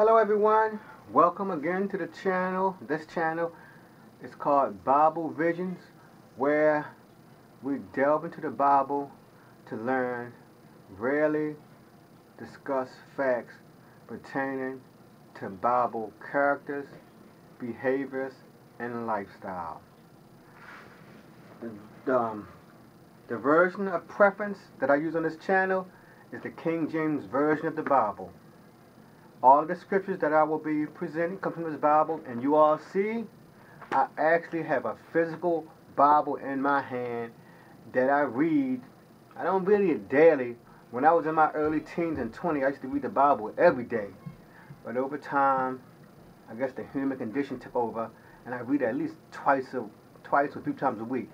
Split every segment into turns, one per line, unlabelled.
Hello everyone, welcome again to the channel. This channel is called Bible Visions, where we delve into the Bible to learn, rarely discuss facts pertaining to Bible characters, behaviors, and lifestyle. The version of preference that I use on this channel is the King James Version of the Bible. All of the scriptures that I will be presenting come from this Bible, and you all see I actually have a physical Bible in my hand that I read. I don't read it daily. When I was in my early teens and 20s, I used to read the Bible every day. But over time, I guess the human condition took over, and I read it at least twice or 3 times a week.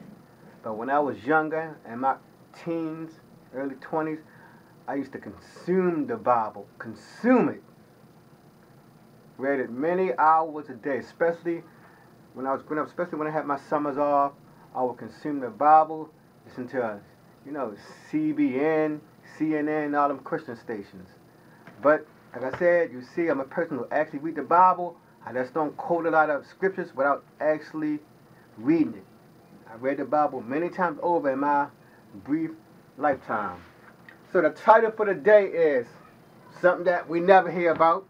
But when I was younger, in my teens, early 20s, I used to consume the Bible, consume it. Read it many hours a day, especially when I was growing up, especially when I had my summers off. I would consume the Bible, listen to, CBN, CNN, all them Christian stations. But, like I said, you see, I'm a person who actually read the Bible. I just don't quote a lot of scriptures without actually reading it. I read the Bible many times over in my brief lifetime. So the title for the day is something that we never hear about: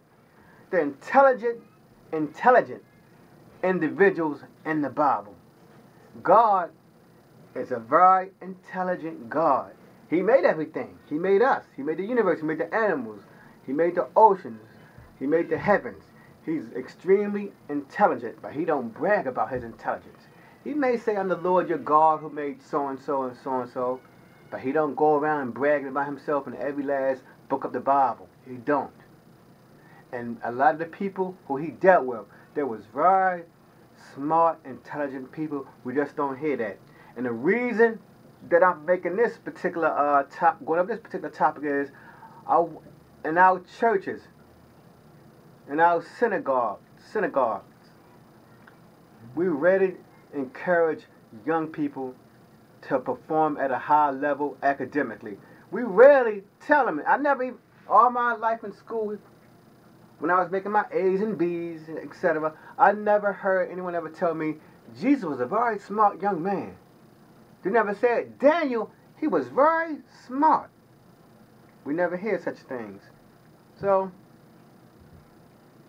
the intelligent individuals in the Bible. God is a very intelligent God. He made everything. He made us. He made the universe. He made the animals. He made the oceans. He made the heavens. He's extremely intelligent, but he don't brag about his intelligence. He may say, "I'm the Lord your God who made so-and-so and so-and-so," but he don't go around bragging about himself in every last book of the Bible. He don't. And a lot of the people who he dealt with, there was very smart, intelligent people. We just don't hear that. And the reason that I'm making this particular going over this particular topic is, in our churches, in our synagogues, we really encourage young people to perform at a high level academically. We rarely tell them. All my life in school, when I was making my A's and B's, etc., I never heard anyone ever tell me Jesus was a very smart young man. They never said Daniel, he was very smart. We never hear such things. So,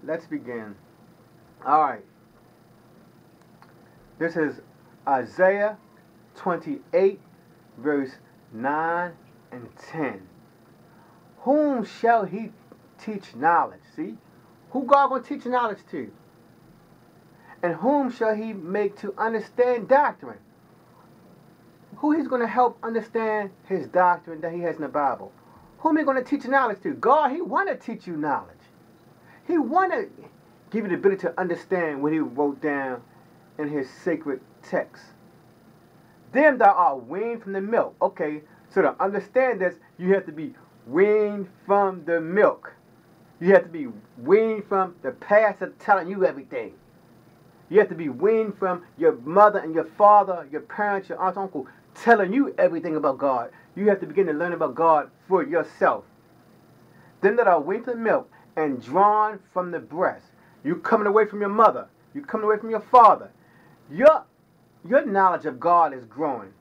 let's begin. Alright. This is Isaiah 28, verse 9 and 10. Whom shall he teach knowledge? See? Who God going to teach knowledge to? And whom shall he make to understand doctrine? Who he's going to help understand his doctrine that he has in the Bible? Whom he going to teach knowledge to? God, he want to teach you knowledge. He want to give you the ability to understand what he wrote down in his sacred text. Them that are weaned from the milk. Okay, so to understand this, you have to be weaned from the milk. You have to be weaned from the pastor telling you everything. You have to be weaned from your mother and your father, your parents, your aunt, uncle, telling you everything about God. You have to begin to learn about God for yourself. Them that are weaned from the milk and drawn from the breast. You coming away from your mother. You coming away from your father. Your knowledge of God is growing.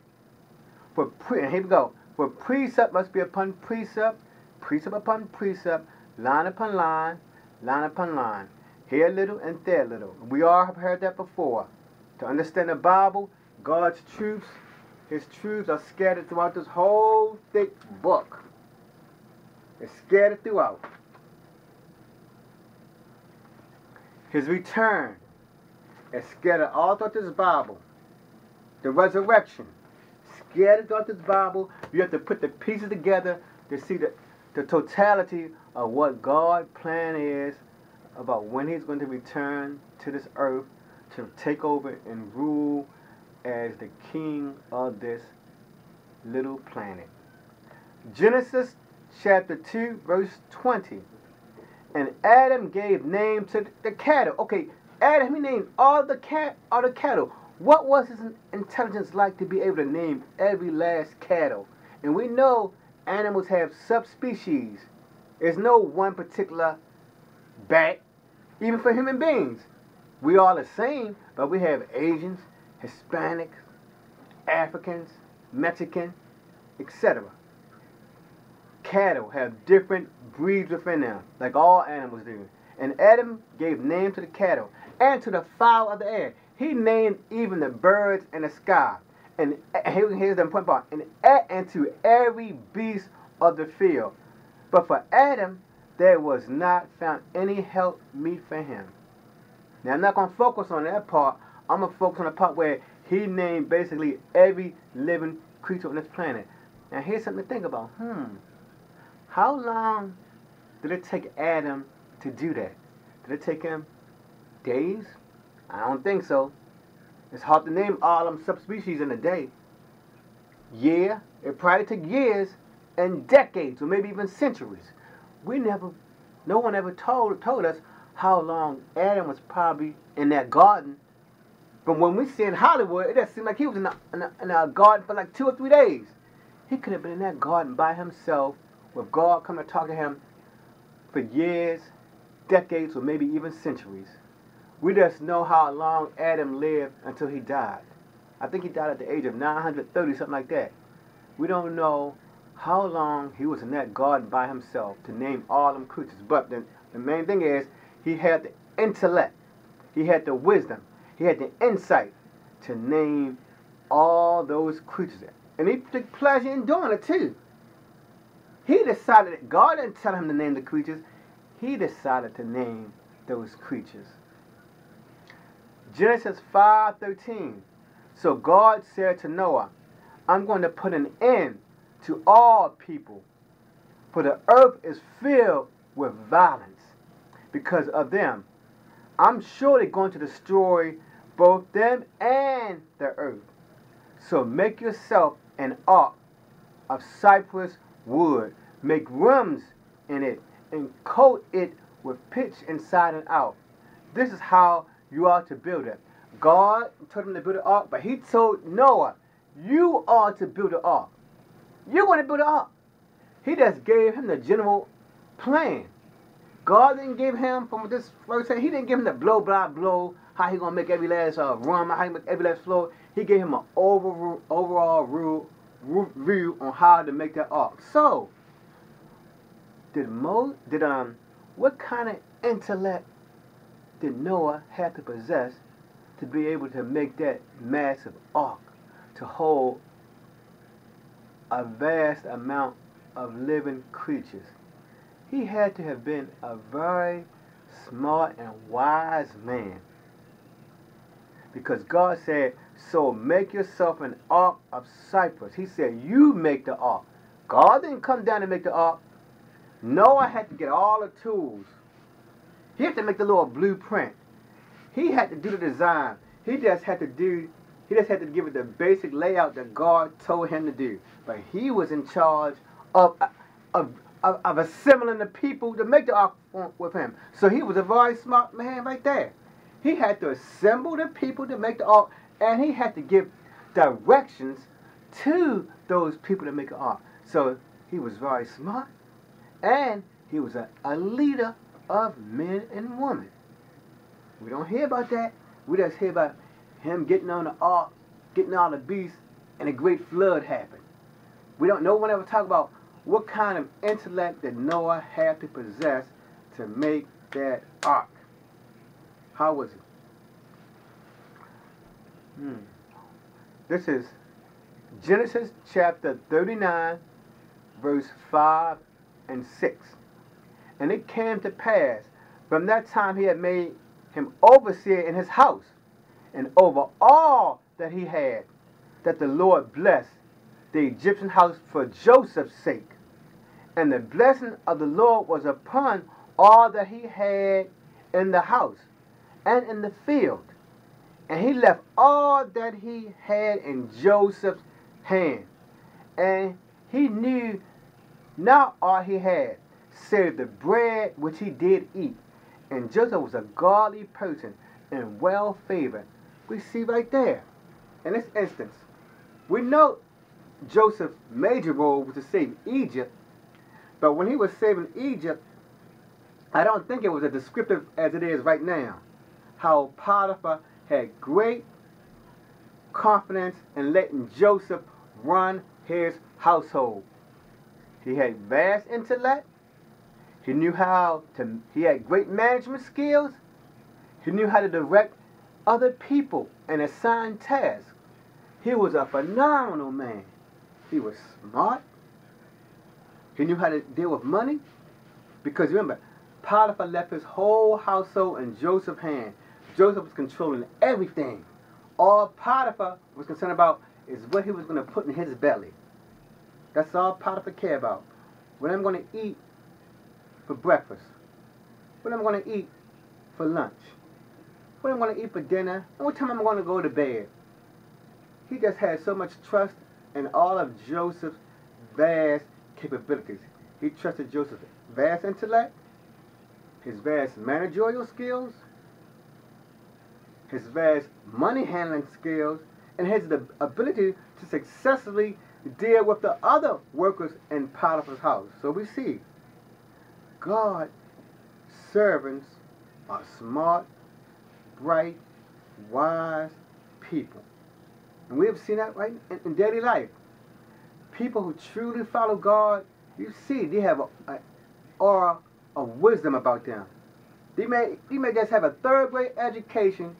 And here we go. For precept must be upon precept, precept upon precept, line upon line, line upon line. Here a little and there a little. We all have heard that before. To understand the Bible, God's truths, his truths are scattered throughout this whole thick book. It's scattered throughout. His return is scattered all throughout this Bible. The resurrection, scattered throughout this Bible. You have to put the pieces together to see the totality of what God's plan is about when he's going to return to this earth to take over and rule as the king of this little planet. Genesis chapter 2, verse 20. And Adam gave name to the cattle. Okay, Adam, he named all the cattle. What was his intelligence like to be able to name every last cattle? And we know animals have subspecies. There's no one particular back, even for human beings. We all the same, but we have Asians, Hispanics, Africans, Mexican, etc. Cattle have different breeds within them, like all animals do. And Adam gave name to the cattle and to the fowl of the air. He named even the birds in the sky. And here's the important part. And to every beast of the field. But for Adam, there was not found any help meet for him. Now, I'm not going to focus on that part. I'm going to focus on the part where he named basically every living creature on this planet. Now, here's something to think about. How long did it take Adam to do that? Did it take him days? I don't think so. It's hard to name all them subspecies in a day. Yeah, it probably took years and decades, or maybe even centuries. No one ever told us how long Adam was probably in that garden. But when we see in Hollywood, it just seemed like he was in a garden for like 2 or 3 days. He could have been in that garden by himself, with God coming to talk to him for years, decades, or maybe even centuries. We just know how long Adam lived until he died. I think he died at the age of 930, something like that. We don't know how long he was in that garden by himself to name all them creatures. But the main thing is, he had the intellect, he had the wisdom, he had the insight to name all those creatures. And he took pleasure in doing it too. He decided that God didn't tell him to name the creatures. He decided to name those creatures. Genesis 5:13. So God said to Noah, I'm going to put an end to all people, for the earth is filled with violence because of them. I'm surely going to destroy both them and the earth. So make yourself an ark of cypress wood. Make rooms in it and coat it with pitch inside and out. This is how you are to build it. God told him to build an ark, but he told Noah, you are to build an ark. You're going to build an ark. He just gave him the general plan. God didn't give him, from this verse, he didn't give him the blow, blah, blow, how he going to make every last rum, how he make every last flow. He gave him an overall view on how to make that ark. So, what kind of intellect did Noah have to possess to be able to make that massive ark to hold a vast amount of living creatures? He had to have been a very smart and wise man. Because God said, so make yourself an ark of cypress. He said, you make the ark. God didn't come down to make the ark. Noah had to get all the tools. He had to make the little blueprint. He had to do the design. He just had to give it the basic layout that God told him to do. But he was in charge of assembling the people to make the ark with him. So he was a very smart man right there. He had to assemble the people to make the ark, and he had to give directions to those people to make the ark. So he was very smart, and he was a leader of men and women. We don't hear about that. We just hear about him getting on the ark, getting all the beasts, and a great flood happened. No one ever talk about what kind of intellect did Noah have to possess to make that ark. How was it? This is Genesis chapter 39, verse 5 and 6. And it came to pass, from that time he had made him overseer in his house, and over all that he had, that the Lord blessed the Egyptian house for Joseph's sake. And the blessing of the Lord was upon all that he had in the house and in the field. And he left all that he had in Joseph's hand. And he knew not all he had, save the bread which he did eat. And Joseph was a godly person and well favored. We see right there, in this instance, we know Joseph's major role was to save Egypt. But when he was saving Egypt, I don't think it was as descriptive as it is right now. How Potiphar had great confidence in letting Joseph run his household. He had vast intellect. He knew he had great management skills. He knew how to direct other people and assign tasks. He was a phenomenal man. He was smart. He knew how to deal with money. Because remember, Potiphar left his whole household in Joseph's hand. Joseph was controlling everything. All Potiphar was concerned about is what he was going to put in his belly. That's all Potiphar cared about. What I'm going to eat for breakfast. What I'm going to eat for lunch. What I'm going to eat for dinner. And what time I'm going to go to bed. He just had so much trust in all of Joseph's vast capabilities. He trusted Joseph's vast intellect, his vast managerial skills, his vast money handling skills, and his ability to successfully deal with the other workers in Potiphar's house. So we see God's servants are smart, bright, wise people. And we have seen that right in daily life. People who truly follow God, you see, they have an aura of wisdom about them. They may just have a third grade education,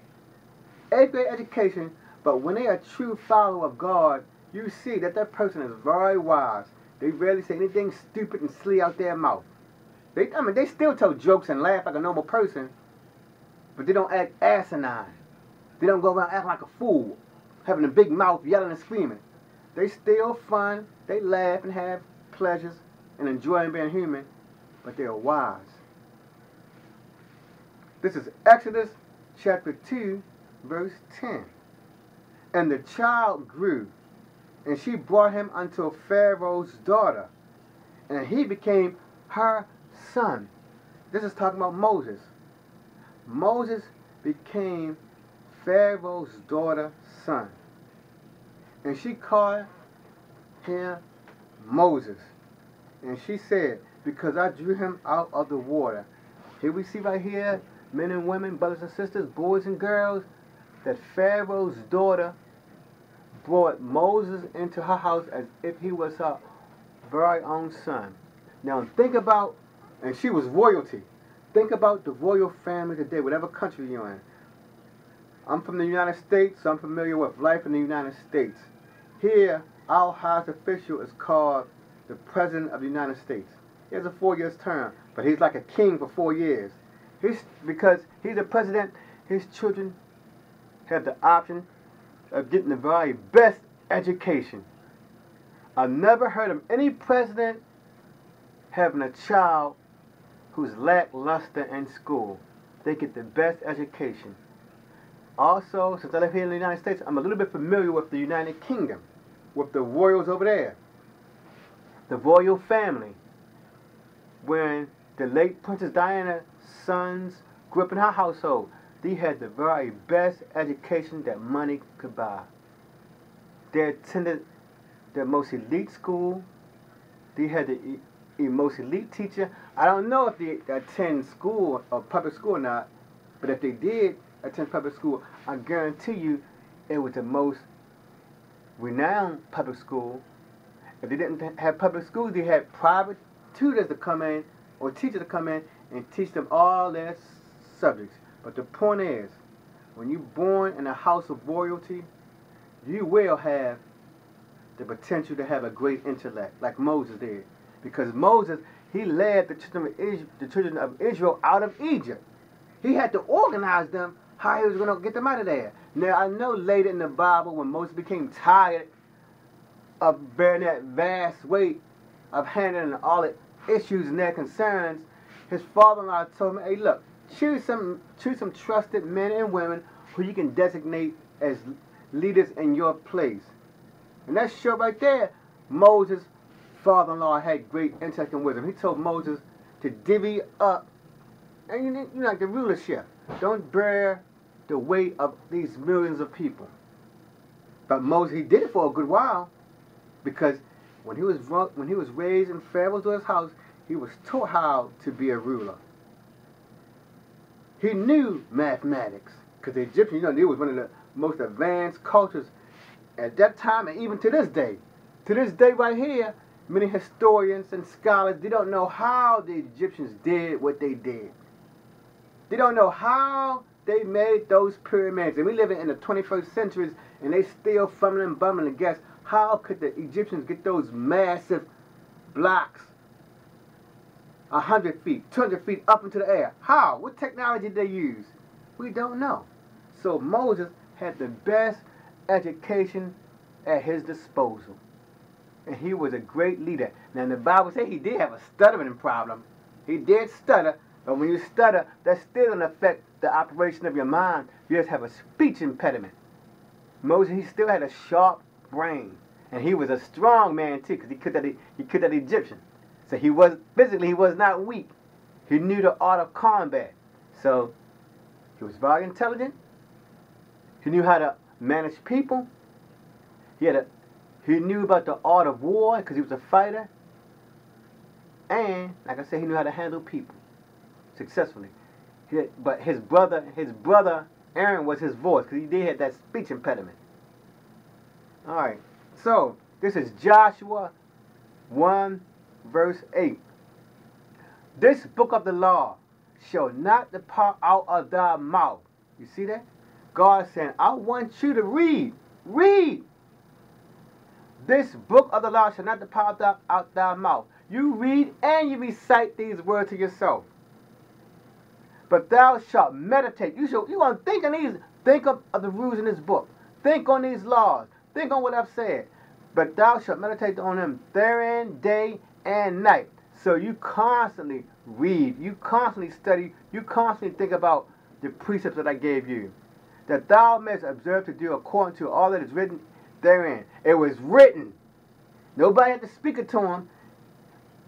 8th grade education, but when they are a true follower of God, you see that person is very wise. They rarely say anything stupid and silly out their mouth. They still tell jokes and laugh like a normal person, but they don't act asinine. They don't go around acting like a fool, having a big mouth, yelling and screaming. They still fun, they laugh and have pleasures and enjoy being human, but they are wise. This is Exodus chapter 2, verse 10. And the child grew, and she brought him unto Pharaoh's daughter, and he became her son. This is talking about Moses. Moses became Pharaoh's daughter's son. And she called him Moses. And she said, because I drew him out of the water. Here we see right here, men and women, brothers and sisters, boys and girls, that Pharaoh's daughter brought Moses into her house as if he was her very own son. Now think about, and she was royalty. Think about the royal family today, whatever country you're in. I'm from the United States, so I'm familiar with life in the United States. Here, our highest official is called the President of the United States. He has a 4-year term, but he's like a king for 4 years. Because he's the president, his children have the option of getting the very best education. I've never heard of any president having a child who's lackluster in school. They get the best education. Also, since I live here in the United States, I'm a little bit familiar with the United Kingdom, with the royals over there. The royal family. When the late Princess Diana's sons grew up in her household, they had the very best education that money could buy. They attended the most elite school. They had the most elite teacher. I don't know if they attend school or public school or not, but if they did attend public school, I guarantee you it was the most renowned public school. If they didn't have public schools, they had private tutors to come in or teachers to come in and teach them all their subjects. But the point is, when you're born in a house of royalty, you will have the potential to have a great intellect, like Moses did. Because Moses, he led the children of Israel out of Egypt. He had to organize them how he was going to get them out of there. Now, I know later in the Bible, when Moses became tired of bearing that vast weight of handling all the issues and their concerns, his father-in-law told him, hey, look, choose some trusted men and women who you can designate as leaders in your place. And that show right there, Moses' father-in-law had great intellect and wisdom. He told Moses to divvy up, and you know, like the rulership. Don't bear the weight of these millions of people. But Moses, he did it for a good while, because when he was raised in Pharaoh's daughter's house, he was taught how to be a ruler. He knew mathematics, because the Egyptians, it was one of the most advanced cultures at that time, and even to this day. To this day right here, many historians and scholars, they don't know how the Egyptians did what they did. They don't know how they made those pyramids. And we live in the 21st centuries, and they still fumbling and bumbling to guess, how could the Egyptians get those massive blocks 100 feet, 200 feet up into the air? How? What technology did they use? We don't know. So Moses had the best education at his disposal. And he was a great leader. Now the Bible says he did have a stuttering problem. He did stutter, but when you stutter, that still doesn't affect the operation of your mind. You just have a speech impediment. Moses, he still had a sharp brain. And he was a strong man too, because he could that Egyptian. So he was not weak. He knew the art of combat. So he was very intelligent. He knew how to manage people. He knew about the art of war, because he was a fighter. And, like I said, he knew how to handle people successfully. But his brother Aaron was his voice, because he did have that speech impediment. Alright, so this is Joshua 1 verse 8. This book of the law shall not depart out of thy mouth. You see that? God saying, I want you to read. Read. This book of the law shall not depart out thy mouth. You read and you recite these words to yourself. But thou shalt meditate. You want to think on these. Think of the rules in this book. Think on these laws. Think on what I've said. But thou shalt meditate on them therein day and night. So you constantly read. You constantly study. You constantly think about the precepts that I gave you. That thou mayest observe to do according to all that is written therein. It was written. Nobody had to speak it to him.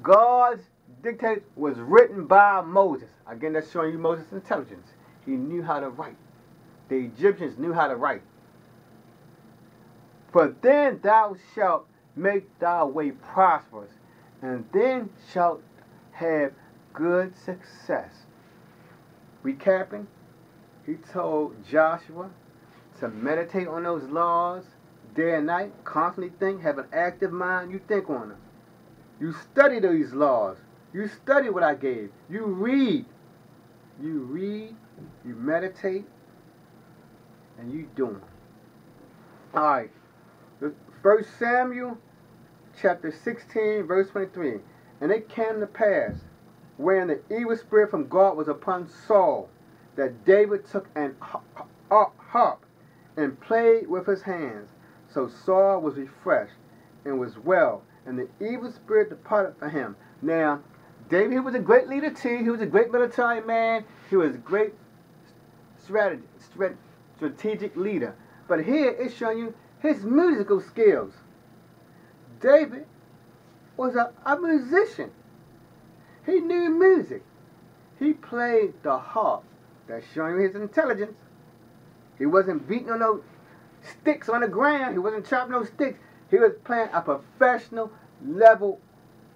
God's dictate was written by Moses. Again, that's showing you Moses' intelligence. He knew how to write. The Egyptians knew how to write. For then thou shalt make thy way prosperous, and then shalt have good success. Recapping, he told Joshua to meditate on those laws day and night, constantly think, have an active mind, you think on them. You study these laws. You study what I gave. You read. You read, you meditate, and you do them. Alright. 1 Samuel chapter 16, verse 23. And it came to pass, when the evil spirit from God was upon Saul, that David took an harp and played with his hands. So Saul was refreshed and was well, and the evil spirit departed from him. Now, David, he was a great leader too. He was a great military man. He was a great strategic leader. But here it's showing you his musical skills. David was a musician. He knew music. He played the harp. That's showing you his intelligence. He wasn't beating on no sticks on the ground. He wasn't chopping no sticks. He was playing a professional level,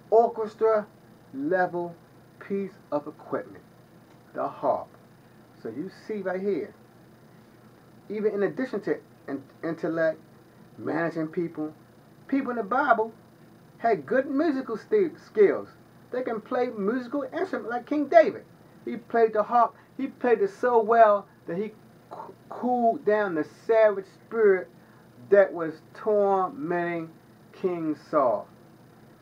orchestra level piece of equipment. The harp. So you see right here, even in addition to intellect, managing people in the Bible had good musical skills. They can play musical instruments like King David. He played the harp. He played it so well that he cooled down the savage spirit that was tormenting King Saul.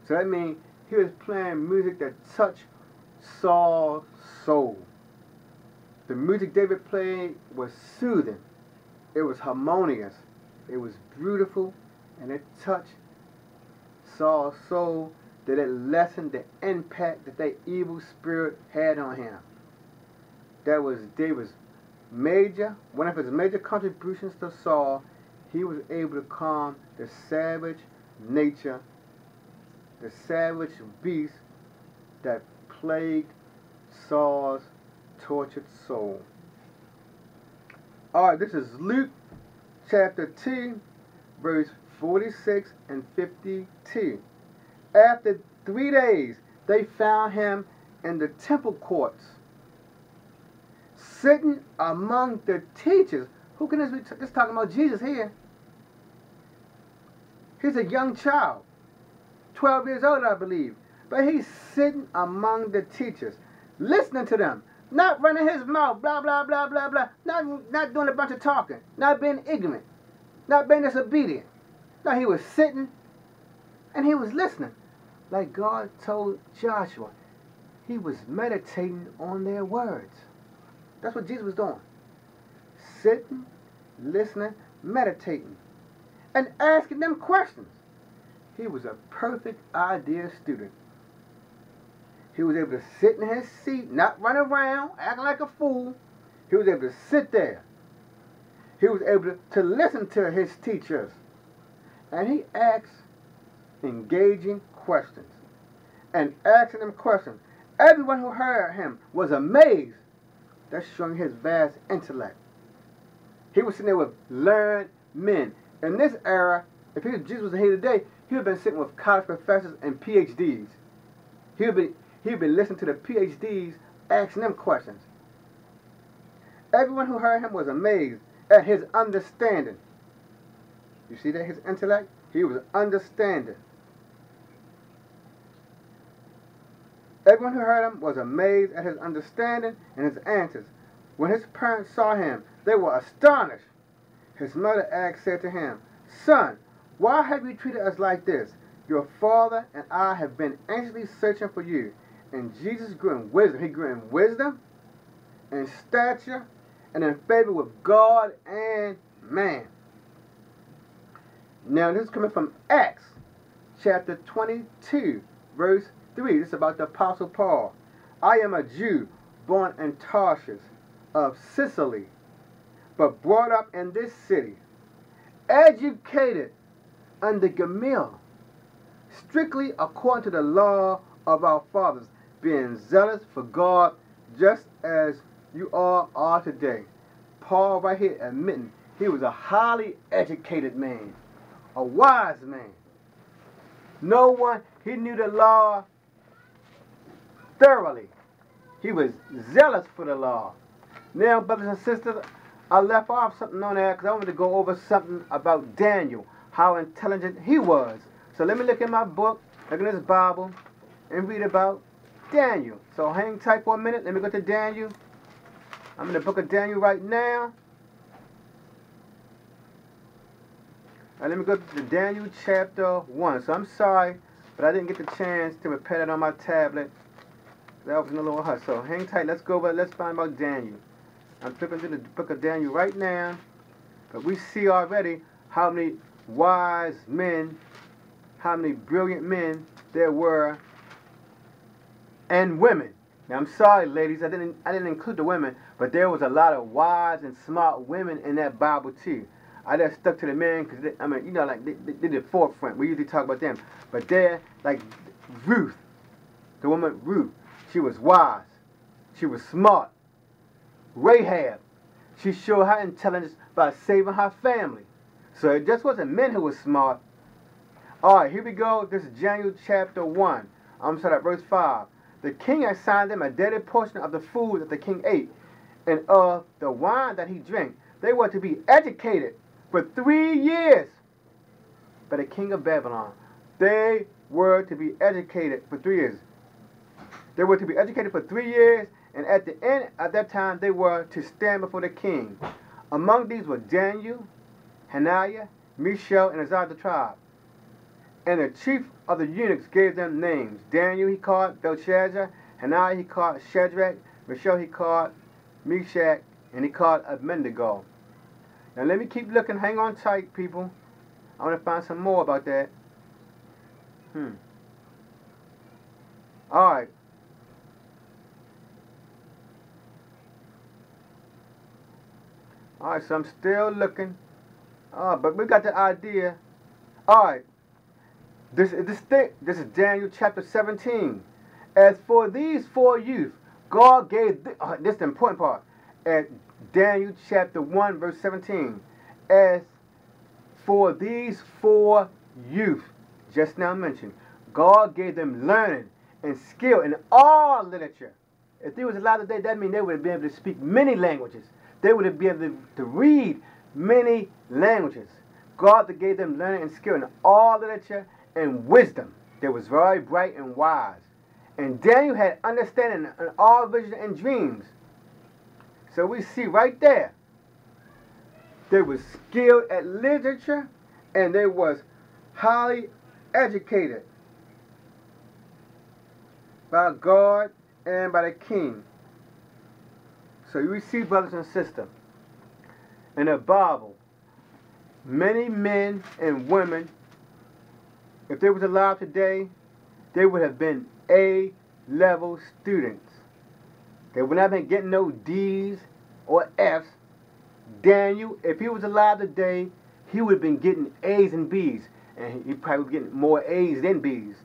So that means he was playing music that touched Saul's soul. The music David played was soothing. It was harmonious. It was beautiful, and it touched Saul's soul, that it lessened the impact that that evil spirit had on him. That was David's one of his major contributions to Saul. He was able to calm the savage nature, the savage beast that plagued Saul's tortured soul. Alright, this is Luke chapter 2, verse 46 and 52. After 3 days, they found him in the temple courts, sitting among the teachers. Who can this be? This talking about Jesus here. He's a young child, 12 years old, I believe. But he's sitting among the teachers, listening to them, not running his mouth, blah, blah, blah, blah, blah, not doing a bunch of talking, not being ignorant, not being disobedient. No, he was sitting and he was listening. Like God told Joshua, he was meditating on their words. That's what Jesus was doing. Sitting, listening, meditating, and asking them questions. He was a perfect idea student. He was able to sit in his seat, not run around, acting like a fool. He was able to sit there. He was able to listen to his teachers. And he asked engaging questions. And asking them questions. Everyone who heard him was amazed. That's showing his vast intellect. He was sitting there with learned men. In this era, if Jesus was here today, he would have been sitting with college professors and PhDs. He would have been listening to the PhDs, asking them questions. Everyone who heard him was amazed at his understanding. You see that? His intellect? He was understanding. Everyone who heard him was amazed at his understanding and his answers. When his parents saw him, they were astonished. His mother said to him, "Son, why have you treated us like this? Your father and I have been anxiously searching for you." And Jesus grew in wisdom. He grew in wisdom, in stature, and in favor with God and man. Now this is coming from Acts chapter 22, verse 3. This is about the Apostle Paul. "I am a Jew born in Tarshish of Sicily, but brought up in this city, educated under Gamaliel, strictly according to the law of our fathers, being zealous for God, just as you all are today." Paul right here admitting he was a highly educated man, a wise man. He knew the law thoroughly. He was zealous for the law. Now, brothers and sisters, I left off something on there because I wanted to go over something about Daniel, how intelligent he was. So let me look in my book, look in this Bible, and read about Daniel. So hang tight for a minute. Let me go to Daniel. I'm in the book of Daniel right now. Let me go to Daniel chapter 1. So I'm sorry, but I didn't get the chance to prepare that on my tablet. That was in a little hurry. So hang tight. Let's go over. Let's find about Daniel. I'm flipping through the book of Daniel right now. But we see already how many wise men, how many brilliant men there were, and women. Now I'm sorry, ladies, I didn't include the women, but there was a lot of wise and smart women in that Bible too. I just stuck to the men because they did forefront. We usually talk about them, but they're like Ruth, the woman Ruth. She was wise, she was smart. Rahab, she showed her intelligence by saving her family. So it just wasn't men who were smart. All right, here we go. This is Daniel chapter 1. I'm sorry, verse 5. "The king assigned them a daily portion of the food that the king ate, and of the wine that he drank. They were to be educated for 3 years by the king of Babylon." They were to be educated for 3 years. They were to be educated for 3 years, and at the end of that time, they were to stand before the king. Among these were Daniel, Hananiah, Mishael, and Azariah the tribe. And the chief of the eunuchs gave them names. Daniel he called Belshazzar, Hananiah he called Shadrach, Mishael he called Meshach, and he called Abednego. Now let me keep looking. Hang on tight, people. I want to find some more about that. Alright. Alright, so I'm still looking. But we got the idea. Alright. This is Daniel chapter 17. "As for these 4 youth, God gave..." This is the important part. At Daniel chapter 1 verse 17. "As for these 4 youth," just now mentioned, God gave them learning and skill in all literature. If they was alive today, that means they would have been able to speak many languages. They would have been able to read many languages. God that gave them learning and skill in all literature and wisdom. They was very bright and wise. And Daniel had understanding in all visions and dreams. So we see right there, they was skilled at literature and they was highly educated by God and by the king. So you see, brothers and sisters, in the Bible, many men and women, if they was alive today, they would have been A-level students. They would not have been getting no D's or F's. Daniel, if he was alive today, he would have been getting A's and B's. And he probably was getting more A's than B's.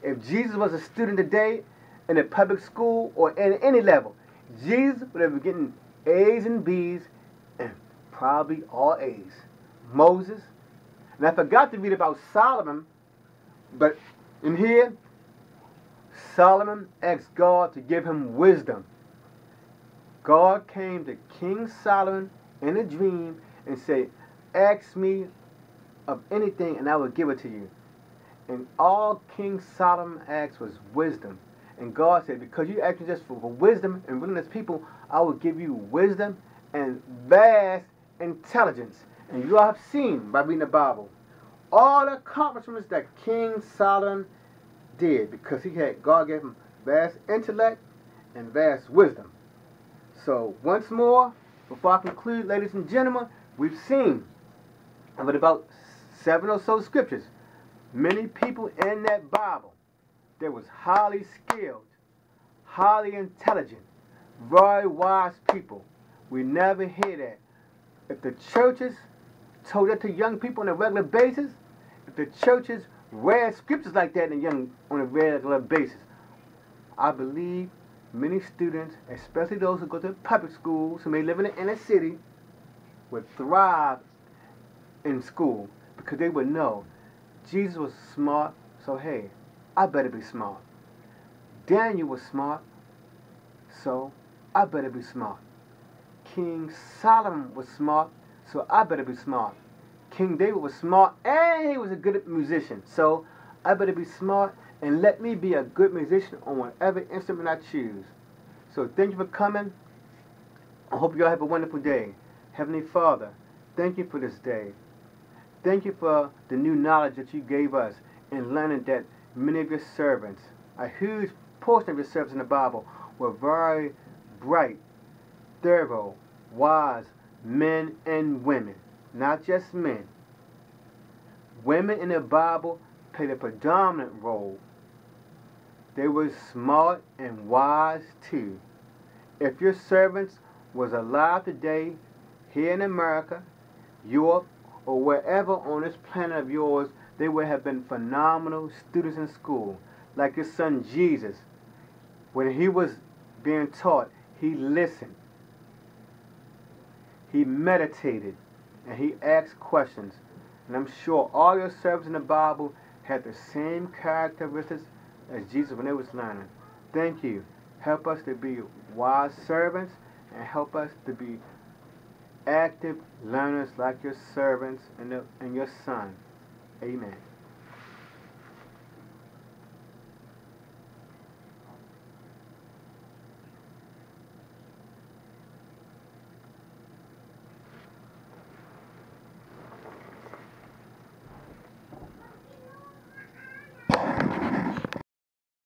If Jesus was a student today in a public school or at any level, Jesus would have been getting A's and B's and probably all A's. Moses. And I forgot to read about Solomon, but in here, Solomon asked God to give him wisdom. God came to King Solomon in a dream and said, ask me of anything and I will give it to you. And all King Solomon asked was wisdom. And God said, because you asked me just for wisdom and willingness, people, I will give you wisdom and vast intelligence. And you all have seen by reading the Bible all the accomplishments that King Solomon did, because God gave him vast intellect and vast wisdom. So once more, before I conclude, ladies and gentlemen, we've seen about 7 or so scriptures. Many people in that Bible, they was highly skilled, highly intelligent, very wise people. We never hear that. If the churches told that to young people on a regular basis, if the churches read scriptures like that on a regular basis, I believe many students, especially those who go to public schools, who may live in the inner city, would thrive in school because they would know Jesus was smart, so hey, I better be smart. Daniel was smart, so I better be smart. King Solomon was smart, so I better be smart. King David was smart and he was a good musician, so I better be smart and let me be a good musician on whatever instrument I choose. So thank you for coming. I hope you all have a wonderful day. Heavenly Father, thank you for this day. Thank you for the new knowledge that you gave us in learning that many of your servants, a huge portion of your servants in the Bible, were very bright, thorough, wise men and women. Not just men. Women in the Bible played a predominant role. They were smart and wise too. If your servants was alive today, here in America, Europe, or wherever on this planet of yours, they would have been phenomenal students in school. Like your son Jesus. When he was being taught, he listened. He meditated. And he asked questions. And I'm sure all your servants in the Bible had the same characteristics as Jesus when they was learning. Thank you. Help us to be wise servants and help us to be active learners like your servants and your son. Amen.